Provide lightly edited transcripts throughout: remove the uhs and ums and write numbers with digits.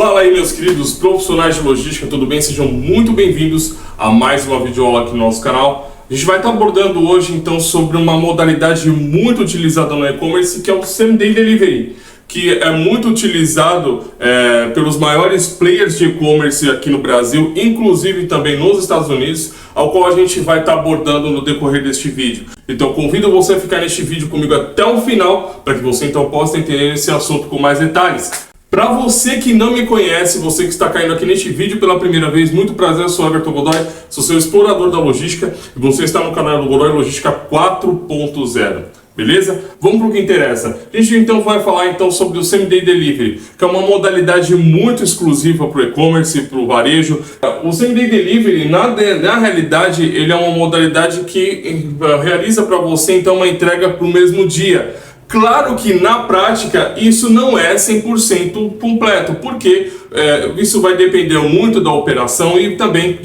Fala aí, meus queridos profissionais de logística, tudo bem? Sejam muito bem-vindos a mais uma videoaula aqui no nosso canal. A gente vai estar abordando hoje então sobre uma modalidade muito utilizada no e-commerce, que é o Same Day Delivery, que é muito utilizado pelos maiores players de e-commerce aqui no Brasil, inclusive também nos Estados Unidos, ao qual a gente vai estar abordando no decorrer deste vídeo. Então convido você a ficar neste vídeo comigo até o final, para que você então possa entender esse assunto com mais detalhes. Para você que não me conhece, você que está caindo aqui neste vídeo pela primeira vez, muito prazer, eu sou Everton Godoy, sou seu explorador da logística e você está no canal do Godoy Logística 4.0. Beleza? Vamos para o que interessa. A gente então vai falar então sobre o Same Day Delivery, que é uma modalidade muito exclusiva para o e-commerce e para o varejo. O Same Day Delivery, na realidade, ele é uma modalidade que realiza para você então uma entrega para o mesmo dia. Claro que na prática isso não é 100% completo, porque isso vai depender muito da operação e também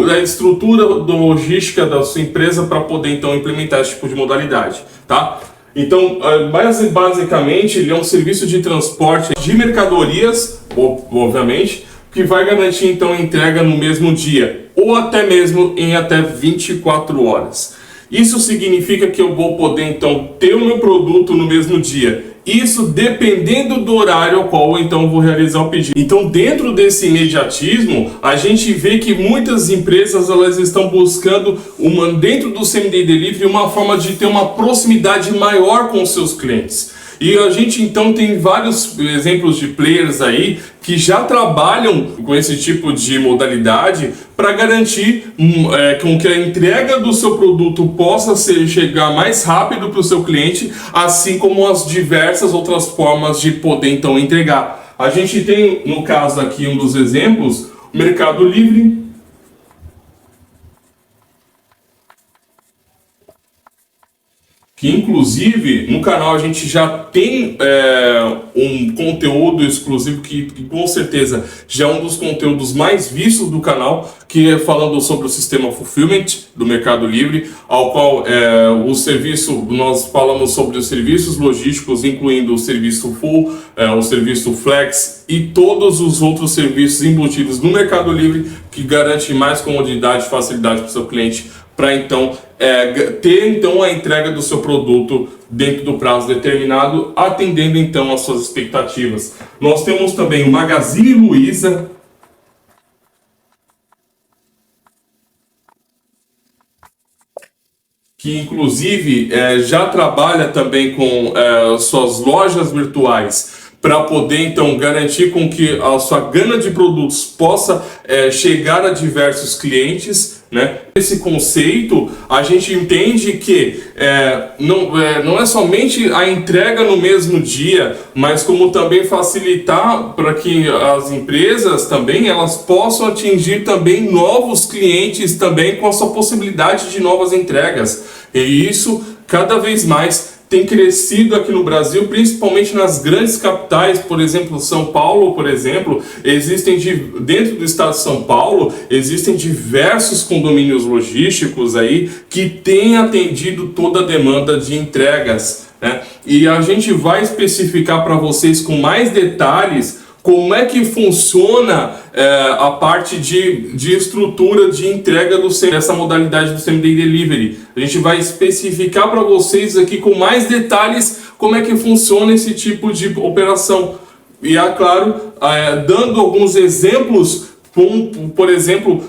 da estrutura logística da sua empresa para poder então implementar esse tipo de modalidade, tá? Então, basicamente, ele é um serviço de transporte de mercadorias, obviamente, que vai garantir então a entrega no mesmo dia, ou até mesmo em até 24 horas. Isso significa que eu vou poder então ter o meu produto no mesmo dia. Isso dependendo do horário ao qual eu então vou realizar o pedido. Então, dentro desse imediatismo, a gente vê que muitas empresas elas estão buscando dentro do Same Day Delivery uma forma de ter uma proximidade maior com os seus clientes. E a gente então tem vários exemplos de players aí que já trabalham com esse tipo de modalidade para garantir com que a entrega do seu produto possa chegar mais rápido para o seu cliente, assim como as diversas outras formas de poder então entregar. A gente tem, no caso aqui, um dos exemplos, o Mercado Livre, que inclusive no canal a gente já tem um conteúdo exclusivo que com certeza já é um dos conteúdos mais vistos do canal, que é falando sobre o sistema Fulfillment do Mercado Livre, ao qual nós falamos sobre os serviços logísticos, incluindo o serviço Full, o serviço Flex e todos os outros serviços embutidos no Mercado Livre que garante mais comodidade e facilidade para o seu cliente, para então ter então a entrega do seu produto dentro do prazo determinado, atendendo então às suas expectativas. Nós temos também o Magazine Luiza, que inclusive já trabalha também com suas lojas virtuais, para poder então garantir com que a sua gama de produtos possa chegar a diversos clientes, né? Esse conceito a gente entende que não é somente a entrega no mesmo dia, mas como também facilitar para que as empresas também elas possam atingir também novos clientes também com a sua possibilidade de novas entregas. E isso cada vez mais tem crescido aqui no Brasil, principalmente nas grandes capitais, por exemplo, São Paulo, por exemplo, dentro do estado de São Paulo, existem diversos condomínios logísticos aí que têm atendido toda a demanda de entregas, né? E a gente vai especificar para vocês com mais detalhes como é que funciona a parte de estrutura de entrega dessa modalidade do Same Day Delivery. A gente vai especificar para vocês aqui com mais detalhes como é que funciona esse tipo de operação. E é claro, dando alguns exemplos, por exemplo,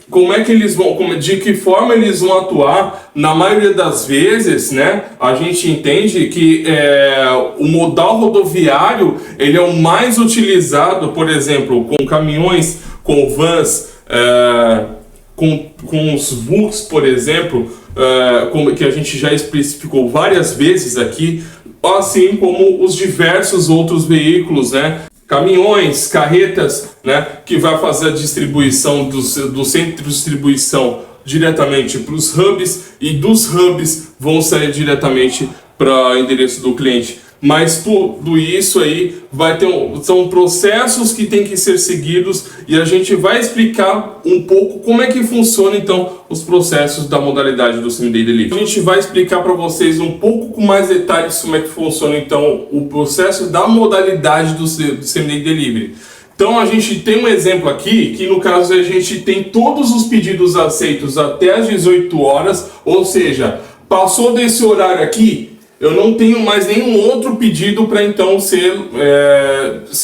como é que eles vão, de que forma eles vão atuar. Na maioria das vezes, né, a gente entende que o modal rodoviário ele é o mais utilizado, por exemplo, com caminhões, com vans, com os VUCs, por exemplo, que a gente já especificou várias vezes aqui, assim como os diversos outros veículos, né? Caminhões, carretas, né, que vai fazer a distribuição do centro de distribuição diretamente para os hubs, e dos hubs vão sair diretamente para o endereço do cliente. Mas tudo isso aí são processos que tem que ser seguidos, e a gente vai explicar um pouco como é que funciona então os processos da modalidade do Same Day Delivery. A gente vai explicar para vocês um pouco com mais detalhes como é que funciona então o processo da modalidade do Same Day Delivery, Então a gente tem um exemplo aqui, que no caso a gente tem todos os pedidos aceitos até às 18 horas, ou seja, passou desse horário aqui, eu não tenho mais nenhum outro pedido para então ser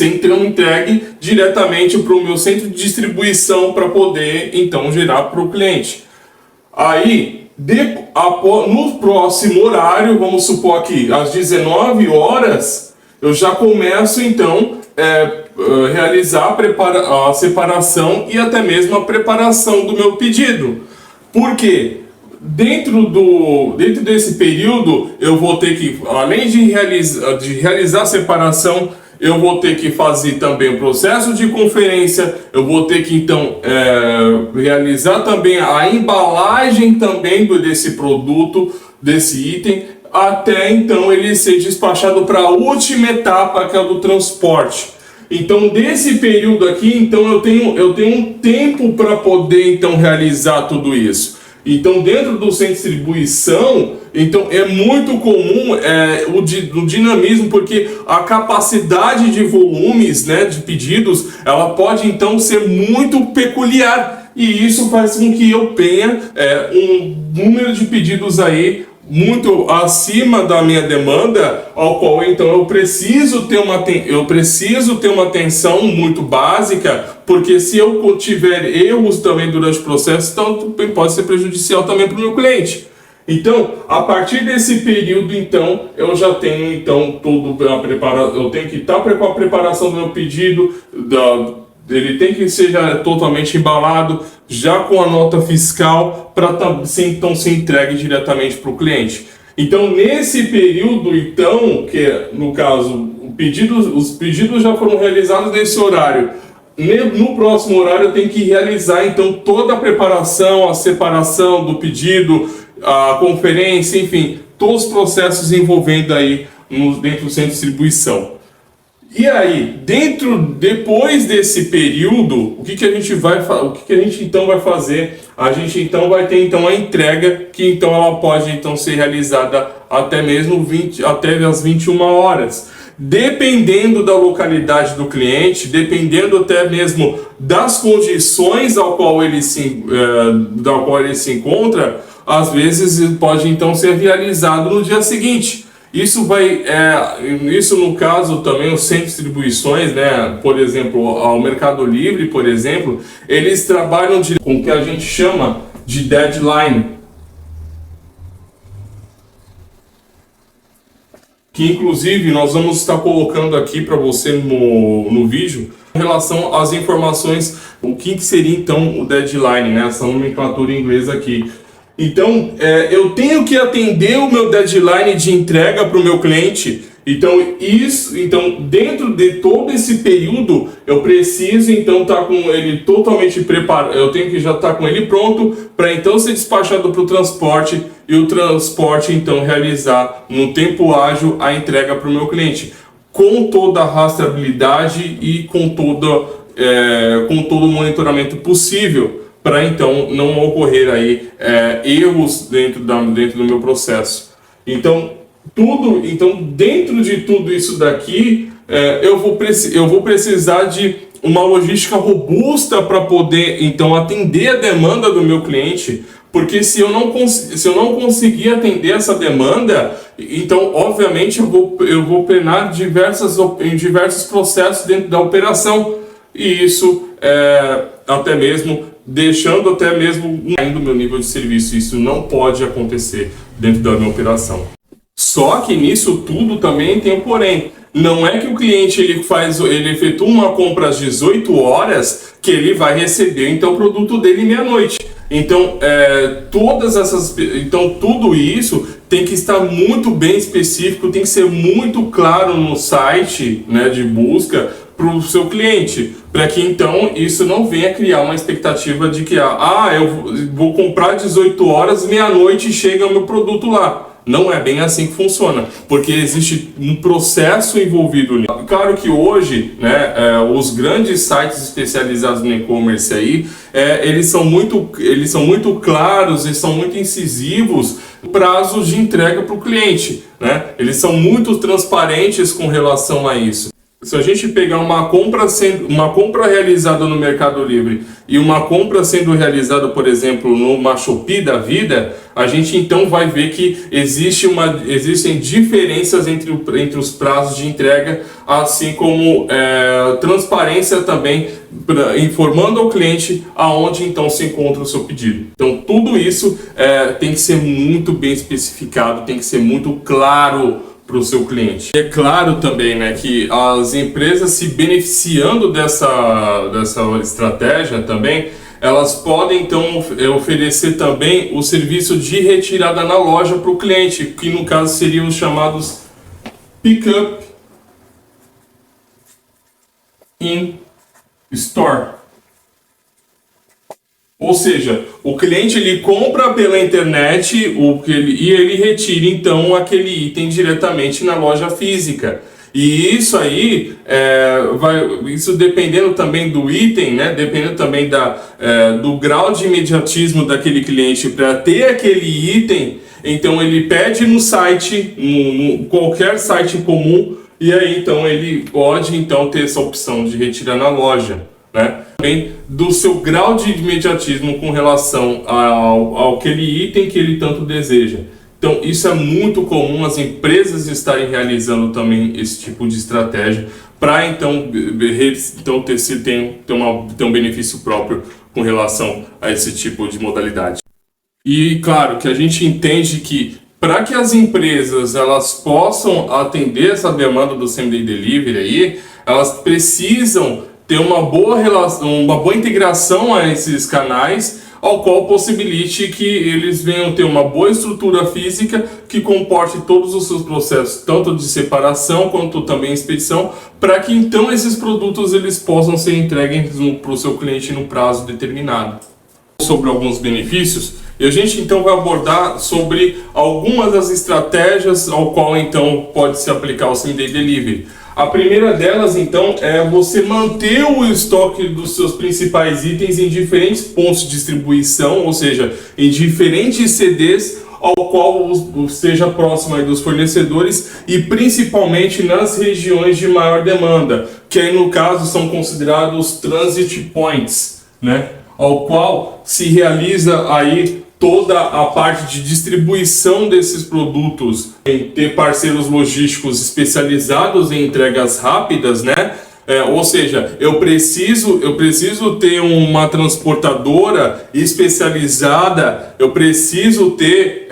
então entregue diretamente para o meu centro de distribuição para poder então gerar para o cliente. Aí, no próximo horário, vamos supor aqui, às 19 horas, eu já começo então realizar a separação e até mesmo a preparação do meu pedido. Por quê? Dentro desse período, eu vou ter que, além de realizar a separação, eu vou ter que fazer também o processo de conferência, eu vou ter que então realizar também a embalagem também desse produto, desse item, até então ele ser despachado para a última etapa, que é a do transporte. Então, desse período aqui, então eu tenho um tempo para poder então realizar tudo isso. Então, dentro do centro de distribuição, então é muito comum o dinamismo, porque a capacidade de volumes, né, de pedidos, ela pode então ser muito peculiar, e isso faz com que eu tenha um número de pedidos aí muito acima da minha demanda, ao qual então eu preciso ter uma atenção muito básica, porque se eu tiver erros também durante o processo, então pode ser prejudicial também para o meu cliente. Então, a partir desse período, então, eu já tenho então eu tenho que estar com a preparação do meu pedido, ele tem que ser já totalmente embalado, já com a nota fiscal, para então ser entregue diretamente para o cliente. Então, nesse período, então, que no caso, os pedidos já foram realizados nesse horário. No próximo horário, eu tenho que realizar, então, toda a preparação, a separação do pedido, a conferência, enfim, todos os processos envolvendo aí dentro do centro de distribuição. E aí, depois desse período, o que a gente então vai fazer? A gente então vai ter então a entrega, que então ela pode então ser realizada até mesmo até as 21 horas. Dependendo da localidade do cliente, dependendo até mesmo das condições ao qual ele se encontra, às vezes pode então ser realizado no dia seguinte. Isso no caso também os centros de distribuições, né, por exemplo, ao Mercado Livre, por exemplo, eles trabalham com o que a gente chama de deadline, que inclusive nós vamos estar colocando aqui para você no vídeo, em relação às informações, o que seria então o deadline, né, essa nomenclatura inglesa aqui. Então, eu tenho que atender o meu deadline de entrega para o meu cliente. Então, dentro de todo esse período, eu preciso então estar com ele totalmente preparado. Eu tenho que já estar com ele pronto para então ser despachado para o transporte, e o transporte então realizar no tempo ágil a entrega para o meu cliente, com toda a rastreabilidade e com todo o monitoramento possível, para então não ocorrer aí erros dentro do meu processo. Então, dentro de tudo isso daqui, eu vou precisar de uma logística robusta para poder então atender a demanda do meu cliente, porque se eu não conseguir atender essa demanda, então obviamente eu vou penar em diversos processos dentro da operação, e isso deixando até mesmo caindo o meu nível de serviço. Isso não pode acontecer dentro da minha operação. Só que nisso tudo também tem um porém. Não é que o cliente ele efetua uma compra às 18 horas que ele vai receber então o produto dele meia-noite. Então, tudo isso tem que estar muito bem específico, tem que ser muito claro no site, né, de busca para o seu cliente, para que então isso não venha criar uma expectativa de que eu vou comprar 18 horas, meia-noite chega o meu produto lá. Não é bem assim que funciona, porque existe um processo envolvido nisso. Claro que hoje, né, os grandes sites especializados no e-commerce aí, eles são muito claros, eles são muito incisivos prazos de entrega para o cliente, né? Eles são muito transparentes com relação a isso. se a gente pegar uma compra realizada no Mercado Livre e uma compra sendo realizada, por exemplo, numa Shopee da vida, a gente então vai ver que existem diferenças entre os prazos de entrega, assim como transparência também, informando ao cliente aonde então se encontra o seu pedido. Então tudo isso tem que ser muito bem especificado, tem que ser muito claro para o seu cliente. E é claro também, né, que as empresas se beneficiando dessa estratégia também, elas podem então oferecer também o serviço de retirada na loja para o cliente, que no caso seriam os chamados pick-up in store. Ou seja, o cliente ele compra pela internet e ele retira então aquele item diretamente na loja física. E isso aí, isso dependendo também do item, né? Dependendo também do grau de imediatismo daquele cliente para ter aquele item, então ele pede no site, qualquer site comum, e aí então ele pode então ter essa opção de retirar na loja, né? Também do seu grau de imediatismo com relação ao aquele item que ele tanto deseja. Então isso é muito comum as empresas estarem realizando também esse tipo de estratégia para então ter um benefício próprio com relação a esse tipo de modalidade. E claro que a gente entende que para que as empresas elas possam atender essa demanda do same-day delivery aí, elas precisam ter uma boa relação, uma boa integração a esses canais, ao qual possibilite que eles venham ter uma boa estrutura física que comporte todos os seus processos, tanto de separação quanto também expedição, para que então esses produtos eles possam ser entregues para o seu cliente no prazo determinado. Sobre alguns benefícios, e a gente então vai abordar sobre algumas das estratégias ao qual então pode se aplicar o same-day delivery. A primeira delas, então, é você manter o estoque dos seus principais itens em diferentes pontos de distribuição, ou seja, em diferentes CDs, ao qual esteja próximo aí dos fornecedores e principalmente nas regiões de maior demanda, que aí no caso são considerados transit points, né? Ao qual se realiza aí toda a parte de distribuição desses produtos, em ter parceiros logísticos especializados em entregas rápidas, né? Ou seja, eu preciso ter uma transportadora especializada, eu preciso ter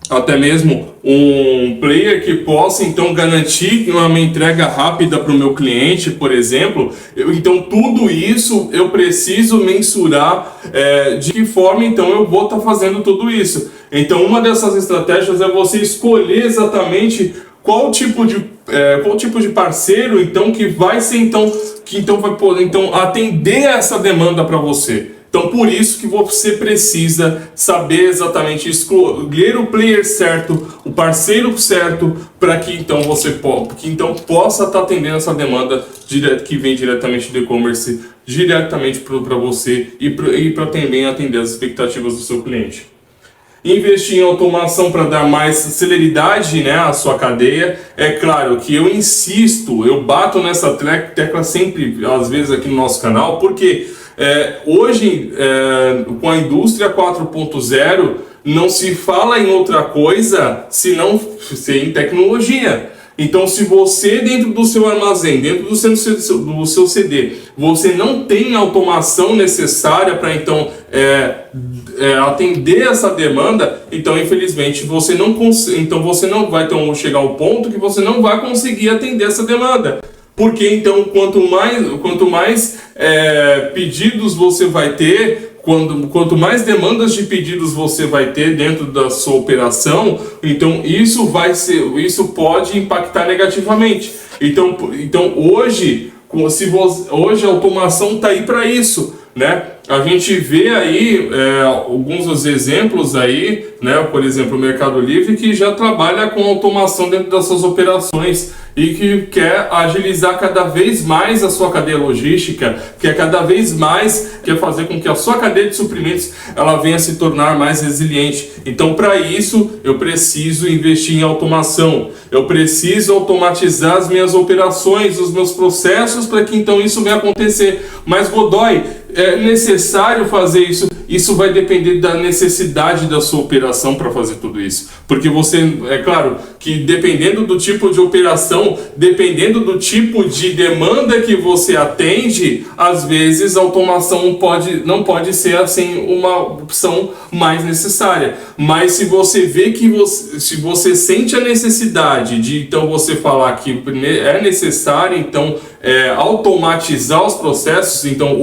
até mesmo um player que possa então garantir uma entrega rápida para o meu cliente, por exemplo. Então tudo isso eu preciso mensurar de que forma então eu vou estar fazendo tudo isso. Então uma dessas estratégias é você escolher exatamente qual tipo de parceiro então que vai poder então atender essa demanda para você. Então, por isso que você precisa saber exatamente escolher o player certo, o parceiro certo, para que então você possa estar atendendo essa demanda que vem diretamente do e-commerce, diretamente para você e para também atender as expectativas do seu cliente. Investir em automação para dar mais celeridade, né, à sua cadeia. É claro que eu insisto, eu bato nessa tecla sempre, às vezes aqui no nosso canal, porque hoje, com a indústria 4.0, não se fala em outra coisa senão em tecnologia. Então, se você dentro do seu armazém, dentro do seu CD, você não tem a automação necessária para então atender essa demanda, então infelizmente você não vai chegar ao ponto que você não vai conseguir atender essa demanda. Porque então quanto mais pedidos você vai ter, quanto mais demandas de pedidos você vai ter dentro da sua operação, então isso pode impactar negativamente. Então hoje a automação está aí para isso, né? a gente vê aí alguns dos exemplos aí, né? Por exemplo, o Mercado Livre, que já trabalha com automação dentro das suas operações e que quer agilizar cada vez mais a sua cadeia logística, quer cada vez mais quer fazer com que a sua cadeia de suprimentos ela venha se tornar mais resiliente. Então, para isso, eu preciso investir em automação. Eu preciso automatizar as minhas operações, os meus processos, para que então isso venha acontecer. Mas, Godoy, é necessário fazer isso? Isso vai depender da necessidade da sua operação para fazer tudo isso. Porque você, é claro, que dependendo do tipo de operação, dependendo do tipo de demanda que você atende, às vezes a automação não pode ser assim uma opção mais necessária. Mas se você vê que se você sente a necessidade de então você falar que é necessário então automatizar os processos, então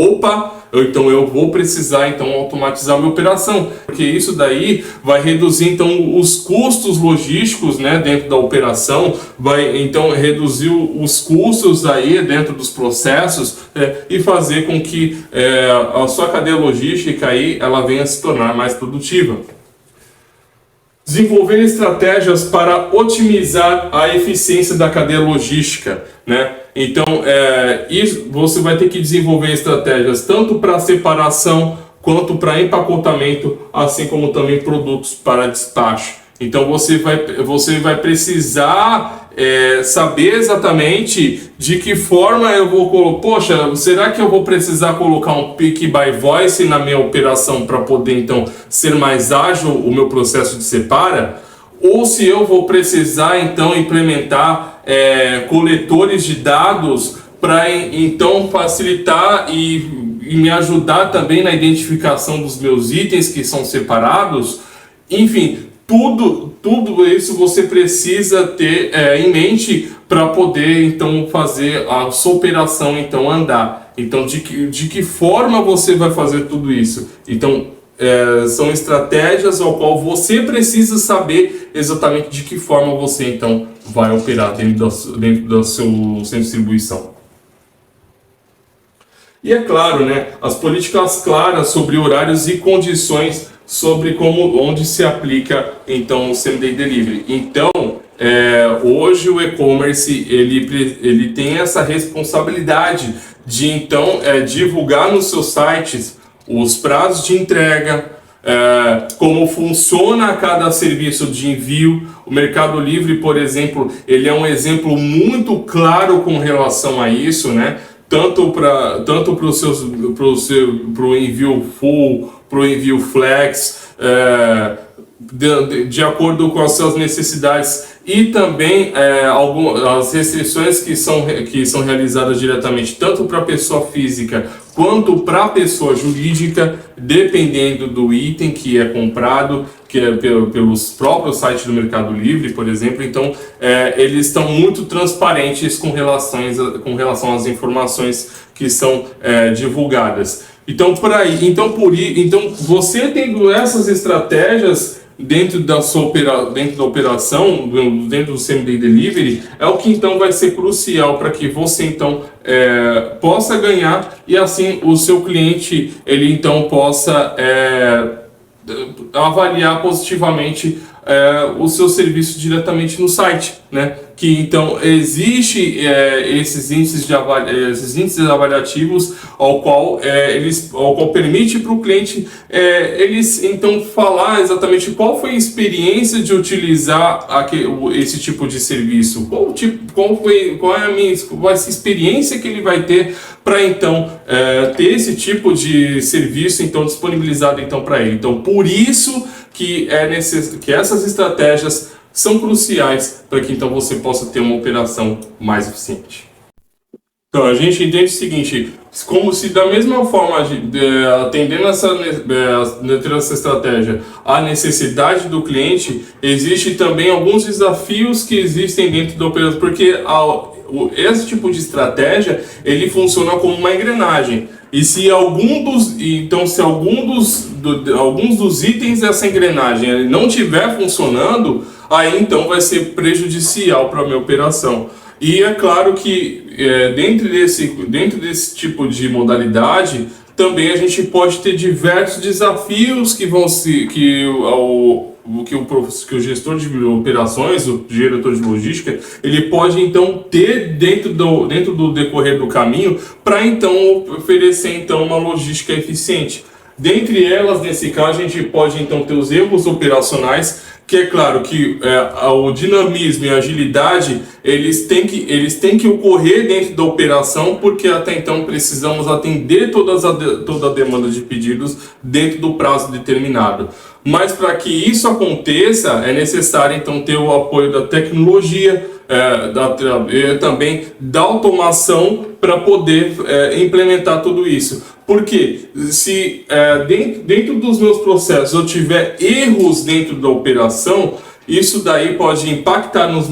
eu vou precisar então automatizar a minha operação, porque isso daí vai reduzir então os custos logísticos, né, dentro da operação, vai então reduzir os custos aí dentro dos processos e fazer com que a sua cadeia logística aí ela venha se tornar mais produtiva. Desenvolver estratégias para otimizar a eficiência da cadeia logística, né? Então, você vai ter que desenvolver estratégias tanto para separação quanto para empacotamento, assim como também produtos para despacho. Então, você vai precisar saber exatamente de que forma eu vou colocar. Poxa, será que eu vou precisar colocar um pick by voice na minha operação para poder então ser mais ágil o meu processo de separa? Ou se eu vou precisar então implementar coletores de dados para então facilitar e me ajudar também na identificação dos meus itens que são separados. Enfim, tudo isso você precisa ter em mente para poder então fazer a sua operação então andar. Então, de que forma você vai fazer tudo isso? Então, são estratégias ao qual você precisa saber exatamente de que forma você então vai operar dentro do seu centro de distribuição. E é claro, né, as políticas claras sobre horários e condições sobre onde se aplica então o Same-Day Delivery. Então, hoje o e-commerce ele tem essa responsabilidade de então divulgar nos seus sites os prazos de entrega, como funciona cada serviço de envio. O Mercado Livre, por exemplo, ele é um exemplo muito claro com relação a isso, né? Tanto para o envio full, para o envio flex, de acordo com as suas necessidades, e também as restrições que são realizadas diretamente tanto para a pessoa física quanto para a pessoa jurídica, dependendo do item que é comprado, que é pelos próprios sites do Mercado Livre, por exemplo. Então, eles estão muito transparentes com relação às informações que são divulgadas. Então, você tendo essas estratégias dentro da operação, dentro do Same-Day Delivery, é o que então vai ser crucial para que você então possa ganhar e assim o seu cliente ele então possa avaliar positivamente o seu serviço diretamente no site, né? Que então existe esses índices avaliativos ao qual permite para o cliente eles então falar exatamente qual foi a experiência de utilizar esse tipo de serviço, qual é essa experiência que ele vai ter para então ter esse tipo de serviço então disponibilizado então para ele. Então, por isso que que essas estratégias são cruciais para que então você possa ter uma operação mais eficiente. Então, a gente entende o seguinte, como se da mesma forma, atendendo essa estratégia à necessidade do cliente, existe também alguns desafios que existem dentro da operação, porque esse tipo de estratégia, ele funciona como uma engrenagem. E se alguns dos itens dessa engrenagem não estiver funcionando, aí então vai ser prejudicial para a minha operação. E é claro que dentro desse tipo de modalidade, também a gente pode ter diversos desafios que vão se que o gestor de operações, o diretor de logística, ele pode então ter dentro do decorrer do caminho para então oferecer então uma logística eficiente. Dentre elas, nesse caso, a gente pode então ter os erros operacionais, que é claro que o dinamismo e a agilidade eles têm que ocorrer dentro da operação, porque até então precisamos atender toda a demanda de pedidos dentro do prazo determinado. Mas para que isso aconteça, é necessário então ter o apoio da tecnologia, também da automação para poder implementar tudo isso. Porque se dentro dos meus processos eu tiver erros dentro da operação, isso daí pode impactar nos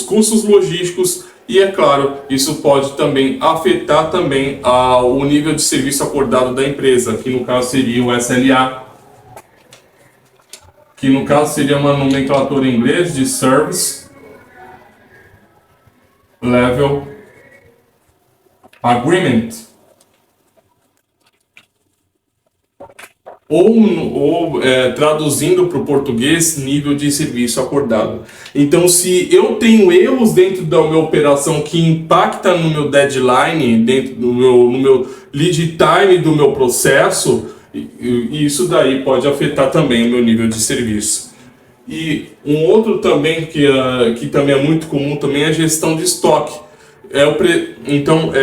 custos logísticos e, é claro, isso pode também afetar também o nível de serviço acordado da empresa, que no caso seria o SLA, que no caso seria uma nomenclatura em inglês de Service Level Agreement, ou traduzindo para o português, nível de serviço acordado. Então, se eu tenho erros dentro da minha operação que impactam no meu deadline, dentro no meu lead time do meu processo, isso daí pode afetar também o meu nível de serviço. E um outro também que também é muito comum também é a gestão de estoque. Então,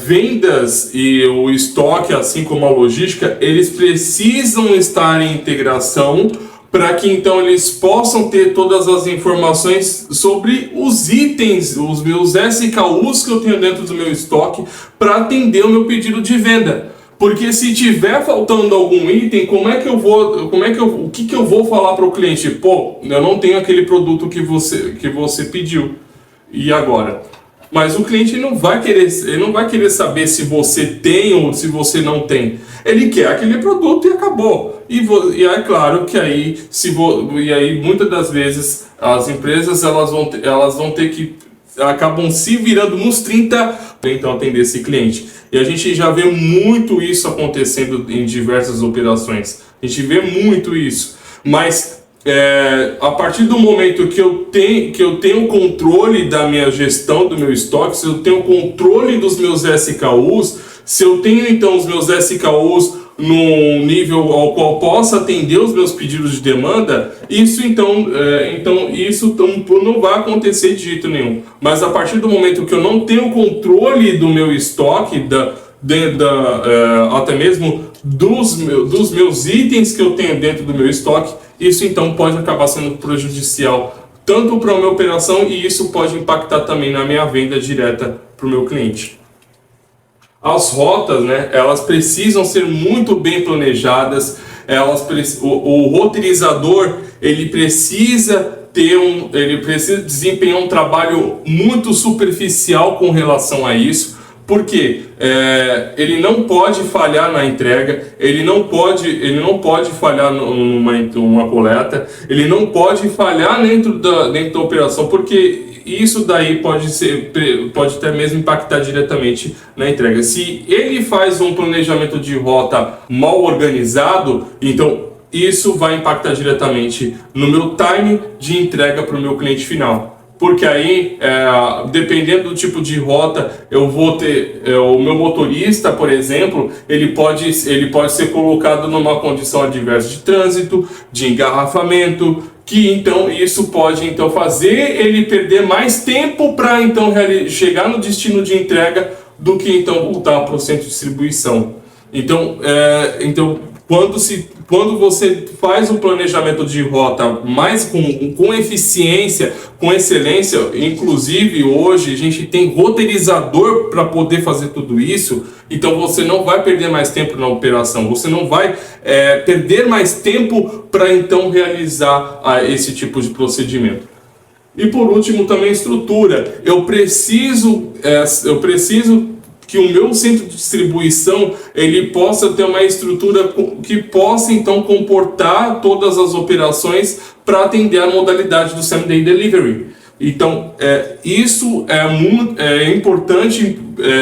vendas e o estoque, assim como a logística, eles precisam estar em integração para que então eles possam ter todas as informações sobre os itens, os meus SKUs que eu tenho dentro do meu estoque para atender o meu pedido de venda. Porque se tiver faltando algum item, o que eu vou falar para o cliente? Pô, eu não tenho aquele produto que você pediu. E agora? Mas o cliente não vai querer saber se você tem ou se você não tem. Ele quer aquele produto e acabou. E é claro que aí, muitas das vezes as empresas elas vão ter que acabam se virando nos 30 para então atender esse cliente. E a gente já vê muito isso acontecendo em diversas operações. A gente vê muito isso. Mas a partir do momento que eu tenho controle da minha gestão do meu estoque, se eu tenho controle dos meus SKUs, se eu tenho então os meus SKUs num nível ao qual possa atender os meus pedidos de demanda, isso isso não vai acontecer de jeito nenhum. Mas a partir do momento que eu não tenho controle do meu estoque, até mesmo dos meus itens que eu tenho dentro do meu estoque, isso então pode acabar sendo prejudicial tanto para a minha operação, e isso pode impactar também na minha venda direta para o meu cliente. As rotas, elas precisam ser muito bem planejadas. O roteirizador ele precisa desempenhar um trabalho muito superficial com relação a isso, porque ele não pode falhar na entrega, ele não pode falhar numa coleta, ele não pode falhar dentro da operação, porque isso daí pode até mesmo impactar diretamente na entrega. Se ele faz um planejamento de rota mal organizado, então isso vai impactar diretamente no meu time de entrega para o meu cliente final. Porque aí, dependendo do tipo de rota, eu vou ter o meu motorista, por exemplo, ele pode ser colocado numa condição adversa de trânsito, de engarrafamento, que então isso pode então fazer ele perder mais tempo para então chegar no destino de entrega do que então voltar para o centro de distribuição. Então, quando você faz um planejamento de rota mais com eficiência, com excelência, inclusive hoje a gente tem roteirizador para poder fazer tudo isso, então você não vai perder mais tempo na operação, você não vai perder mais tempo para então realizar esse tipo de procedimento. E por último também estrutura. Eu preciso que o meu centro de distribuição ele possa ter uma estrutura que possa então comportar todas as operações para atender a modalidade do Same Day Delivery. Então, isso é importante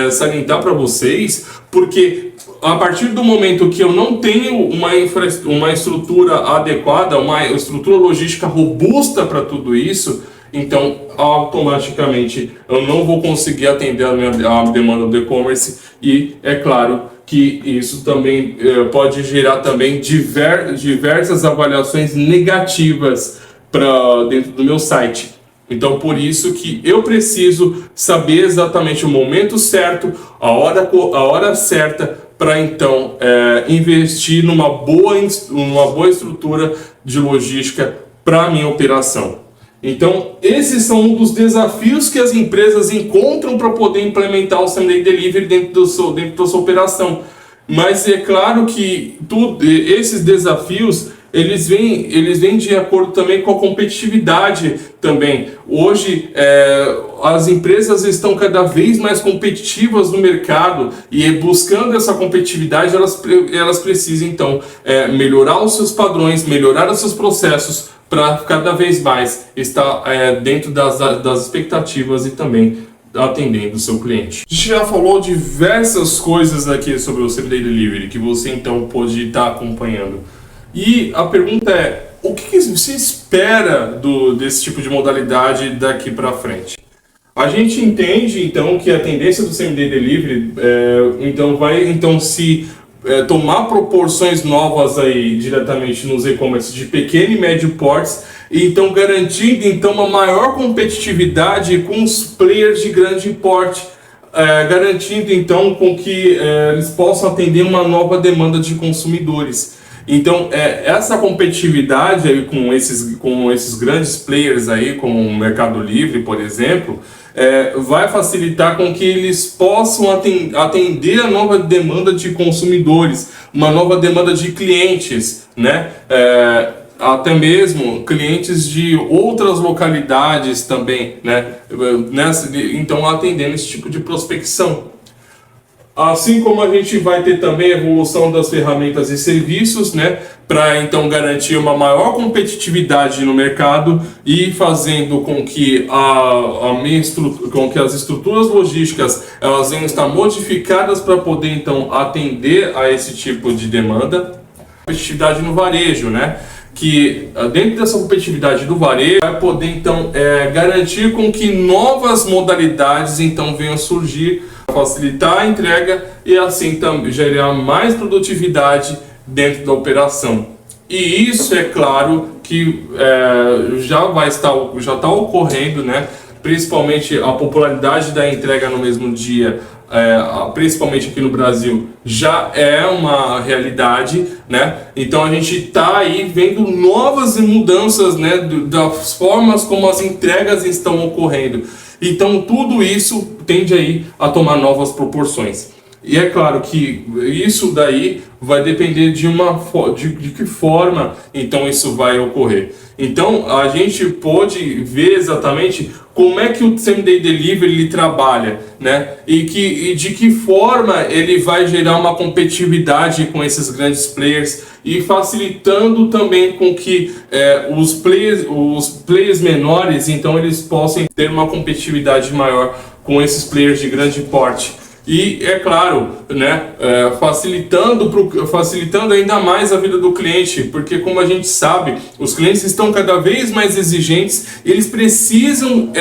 salientar para vocês, porque a partir do momento que eu não tenho uma estrutura adequada, uma estrutura logística robusta para tudo isso, então automaticamente eu não vou conseguir atender a demanda do e-commerce, e é claro que isso também pode gerar também diversas avaliações negativas para dentro do meu site. Então, por isso que eu preciso saber exatamente o momento certo, a hora certa, para então investir numa boa estrutura de logística para a minha operação. Então, esses são um dos desafios que as empresas encontram para poder implementar o Same Day Delivery dentro da sua operação. Mas é claro que esses desafios eles vêm de acordo também com a competitividade também. Hoje, as empresas estão cada vez mais competitivas no mercado, e buscando essa competitividade, elas precisam então melhorar os seus padrões, melhorar os seus processos, para cada vez mais estar dentro das expectativas e também atendendo o seu cliente. A gente já falou diversas coisas aqui sobre o Same Day Delivery, que você então pode estar acompanhando. E a pergunta é, o que você espera desse tipo de modalidade daqui para frente? A gente entende então que a tendência do Same Day Delivery vai se tomar proporções novas aí diretamente nos e-commerce de pequeno e médio portes, e então garantindo então uma maior competitividade com os players de grande porte, garantindo então com que eles possam atender uma nova demanda de consumidores. Então essa competitividade aí com esses grandes players aí, como o Mercado Livre, por exemplo, vai facilitar com que eles possam atender a nova demanda de consumidores, uma nova demanda de clientes, né? Até mesmo clientes de outras localidades também, né? Então atendendo esse tipo de prospecção. Assim como a gente vai ter também a evolução das ferramentas e serviços, né, para então garantir uma maior competitividade no mercado e fazendo com que as estruturas logísticas elas venham estar modificadas para poder então atender a esse tipo de demanda. Competitividade no varejo, né? Que dentro dessa competitividade do varejo vai poder então garantir com que novas modalidades então venham surgir, facilitar a entrega e assim também gerar mais produtividade dentro da operação. E isso é claro que já está ocorrendo, né? Principalmente a popularidade da entrega no mesmo dia, principalmente aqui no Brasil, já é uma realidade, né? Então a gente está aí vendo novas mudanças, né, das formas como as entregas estão ocorrendo. Então tudo isso tende aí a tomar novas proporções. E é claro que isso daí vai depender de que forma então isso vai ocorrer. Então a gente pode ver exatamente como é que o Same Day Delivery ele trabalha, né? E de que forma ele vai gerar uma competitividade com esses grandes players e facilitando também com que os players menores então eles possam ter uma competitividade maior com esses players de grande porte. E é claro, né, facilitando ainda mais a vida do cliente, porque como a gente sabe, os clientes estão cada vez mais exigentes, eles precisam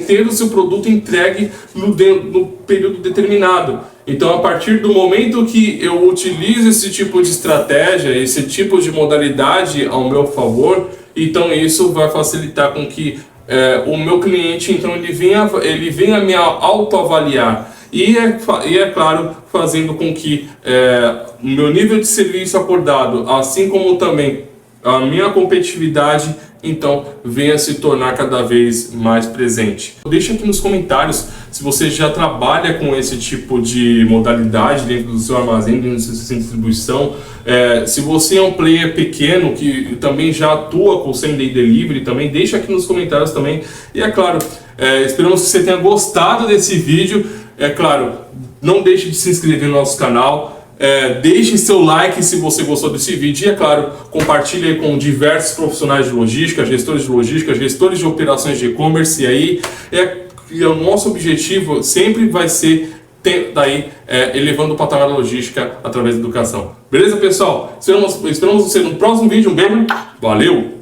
ter o seu produto entregue no período determinado. Então, a partir do momento que eu utilizo esse tipo de estratégia, esse tipo de modalidade ao meu favor, então isso vai facilitar com que o meu cliente então ele venha me autoavaliar. E é claro, fazendo com que o meu nível de serviço acordado, assim como também a minha competitividade, então venha se tornar cada vez mais presente. Deixa aqui nos comentários se você já trabalha com esse tipo de modalidade dentro do seu armazém, dentro do seu centro de distribuição. Se você é um player pequeno que também já atua com o Same Day Delivery, também deixa aqui nos comentários também. E é claro, esperamos que você tenha gostado desse vídeo. É claro, não deixe de se inscrever no nosso canal, deixe seu like se você gostou desse vídeo e, é claro, compartilhe com diversos profissionais de logística, gestores de operações de e-commerce. E aí o nosso objetivo sempre vai ser elevando o patamar da logística através da educação. Beleza, pessoal? Esperamos você no próximo vídeo. Um beijo, valeu!